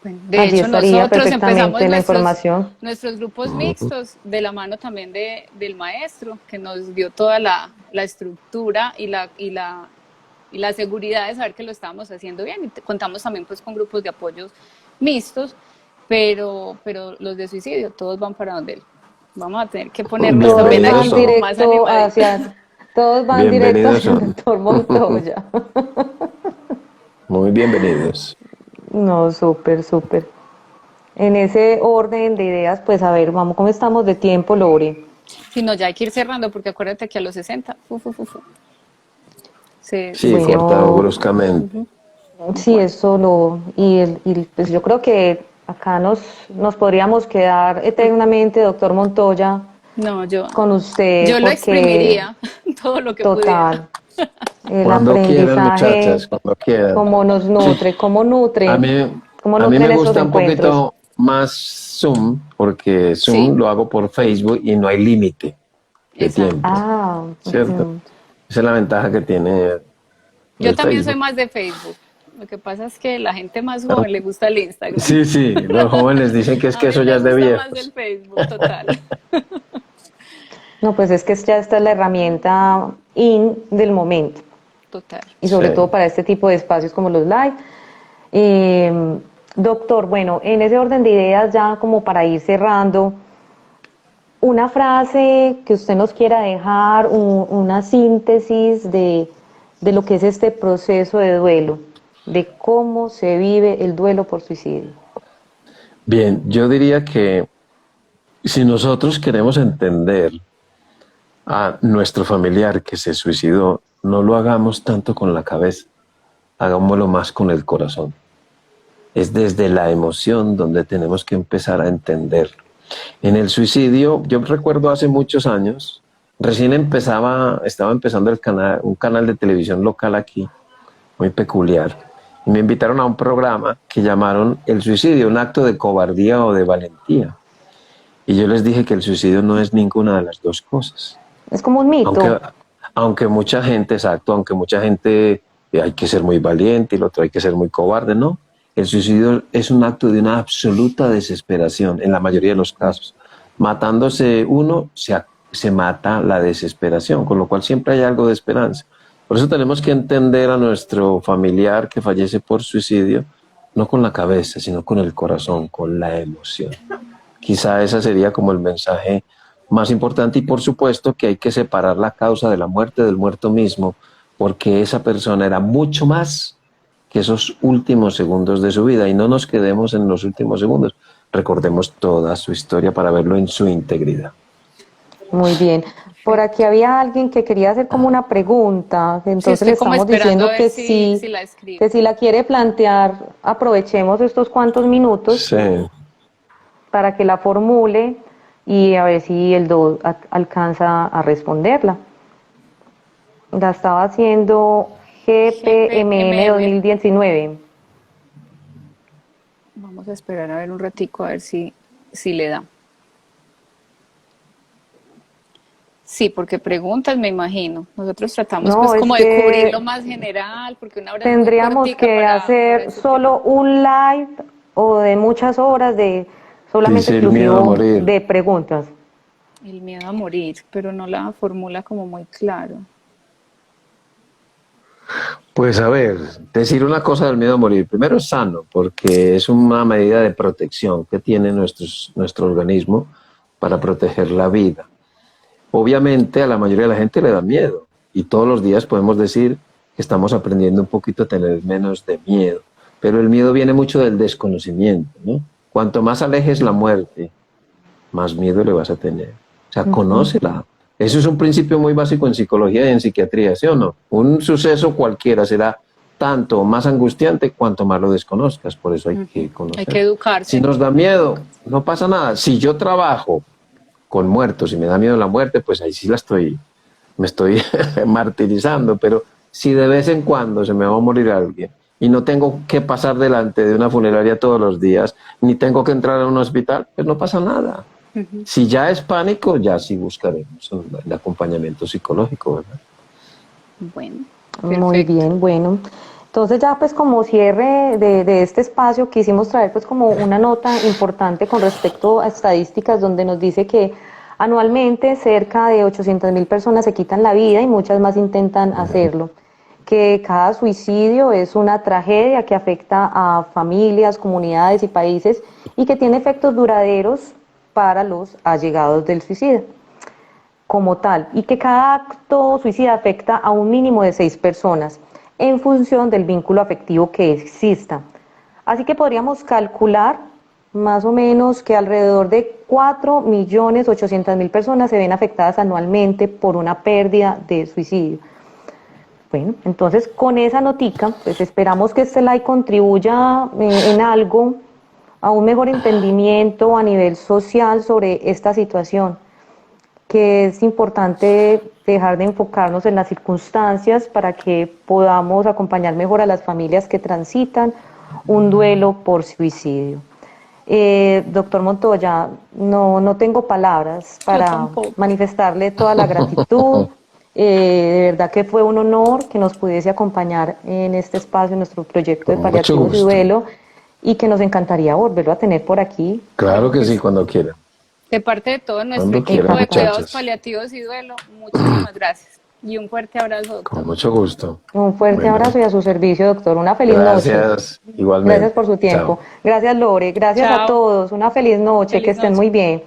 Bueno, de Allí hecho, estaría nosotros empezamos perfectamente la información. nuestros grupos mixtos de la mano también del maestro, que nos dio toda la estructura y la seguridad de saber que lo estábamos haciendo bien. Y contamos también pues con grupos de apoyos mixtos, pero los de suicidio, todos van para donde él. Vamos a tener que ponernos Todos también Bienvenidos van aquí son. como más directo animaditos. todos van directo Bienvenidos hacia el son. doctor Montoya. Muy bienvenidos. No, súper, súper. En ese orden de ideas, pues a ver, vamos, ¿cómo estamos de tiempo, Lore? Si no, ya hay que ir cerrando, porque acuérdate que a los 60, Sí, se cierra. corta Bueno, bruscamente. sí, eso pues yo creo que acá nos podríamos quedar eternamente, doctor Montoya, No, con usted, yo lo porque exprimiría todo lo que pudiera. total, el Cuando quieran, aprendizaje, muchachas, cuando quieran. cómo nos Sí, nutre, a mí, cómo a mí nutren me estos gusta un encuentros. poquito más Zoom, porque Sí, Zoom lo hago por Facebook y no hay límite de exacto. tiempo, Ah, ¿cierto? ujú. Esa es la ventaja que tiene Yo el también soy Facebook. más de Facebook. Lo que pasa es que la gente más joven le gusta el Instagram. Sí, sí, los jóvenes dicen que es A que mí eso ya me es de gusta más el viejos. Facebook, total. No, pues es que ya esta es la herramienta del momento Total. y sobre Sí. todo para este tipo de espacios como los live. Eh, Doctor, bueno, en ese orden de ideas ya como para ir cerrando, una frase que usted nos quiera dejar, una síntesis de lo que es este proceso de duelo, de cómo se vive el duelo por suicidio. Bien, yo diría que si nosotros queremos entender a nuestro familiar que se suicidó, no lo hagamos tanto con la cabeza, hagámoslo más con el corazón. Es desde la emoción donde tenemos que empezar a entenderlo. En el suicidio, yo recuerdo hace muchos años, recién estaba empezando un canal de televisión local aquí, muy peculiar, y me invitaron a un programa que llamaron El suicidio, un acto de cobardía o de valentía. Y yo les dije que el suicidio no es ninguna de las dos cosas. Es como un mito. Aunque mucha gente, exacto, aunque mucha gente hay que ser muy valiente y el otro hay que ser muy cobarde, no. El suicidio es un acto de una absoluta desesperación, en la mayoría de los casos. Matándose uno, se mata la desesperación, con lo cual siempre hay algo de esperanza. Por eso tenemos que entender a nuestro familiar que fallece por suicidio, no con la cabeza, sino con el corazón, con la emoción. Quizá ese sería como el mensaje más importante, y por supuesto que hay que separar la causa de la muerte del muerto mismo, porque esa persona era mucho más que esos últimos segundos de su vida, y no nos quedemos en los últimos segundos, recordemos toda su historia para verlo en su integridad. Muy bien. Por aquí había alguien que quería hacer como una pregunta, entonces Sí, le estoy como estamos esperando diciendo a ver que si la escribo. que si la quiere plantear, aprovechemos estos cuantos minutos Sí. para que la formule y a ver si el do alcanza a responderla. La estaba haciendo GPMM 2019. Vamos a esperar a ver un ratico a ver si le da. Sí, porque preguntas me imagino. Nosotros tratamos No, pues es como de que cubrir lo más general, porque una hora es muy tendríamos cortica que para hacer eso que solo un live o de muchas horas de solamente Dice el miedo a exclusivo morir. de preguntas. el miedo a morir, pero no la formula como muy claro. Pues a ver, decir una cosa del miedo a morir. Primero es sano, porque es una medida de protección que tiene nuestro organismo para proteger la vida. Obviamente a la mayoría de la gente le da miedo, y todos los días podemos decir que estamos aprendiendo un poquito a tener menos de miedo, pero el miedo viene mucho del desconocimiento, ¿no? Cuanto más alejes la muerte, más miedo le vas a tener. O sea, conócela. Eso es un principio muy básico en psicología y en psiquiatría, ¿sí o no? Un suceso cualquiera será tanto o más angustiante cuanto más lo desconozcas, por eso hay que conocer. Hay que educarse. Si nos da miedo, no pasa nada. Si yo trabajo con muertos y me da miedo la muerte, pues ahí sí me estoy martirizando, pero si de vez en cuando se me va a morir alguien y no tengo que pasar delante de una funeraria todos los días, ni tengo que entrar a un hospital, pues no pasa nada. Si ya es pánico, ya sí buscaremos el acompañamiento psicológico, ¿verdad? Bueno, Muy perfecto. bien, bueno. Entonces ya pues como cierre de este espacio quisimos traer pues como una nota importante con respecto a estadísticas donde nos dice que anualmente cerca de 800.000 personas se quitan la vida y muchas más intentan hacerlo. Que cada suicidio es una tragedia que afecta a familias, comunidades y países y que tiene efectos duraderos para los allegados del suicida como tal, y que cada acto suicida afecta a un mínimo de 6 personas en función del vínculo afectivo que exista. Así que podríamos calcular más o menos que alrededor de 4.800.000 personas se ven afectadas anualmente por una pérdida de suicidio. Bueno, entonces con esa notica, pues esperamos que este live contribuya en algo a un mejor entendimiento a nivel social sobre esta situación, que es importante dejar de enfocarnos en las circunstancias para que podamos acompañar mejor a las familias que transitan un duelo por suicidio. Doctor Montoya, no tengo palabras para manifestarle toda la gratitud. De verdad que fue un honor que nos pudiese acompañar en este espacio, en nuestro proyecto de Con mucho paliativos y gusto. duelo, y que nos encantaría volverlo a tener por aquí. Claro que sí, cuando quiera. De parte de todo nuestro Cuando equipo quiera, de cuidados muchachas. paliativos y duelo, muchísimas gracias. Y un fuerte abrazo, doctor. Con mucho gusto. Un fuerte Bueno, abrazo y a su servicio, doctor. Una feliz noche. gracias, igualmente. Gracias por su tiempo. Chao. Gracias, Lore. Gracias a Chao. todos. Una feliz noche. Feliz Que estén noche. muy bien.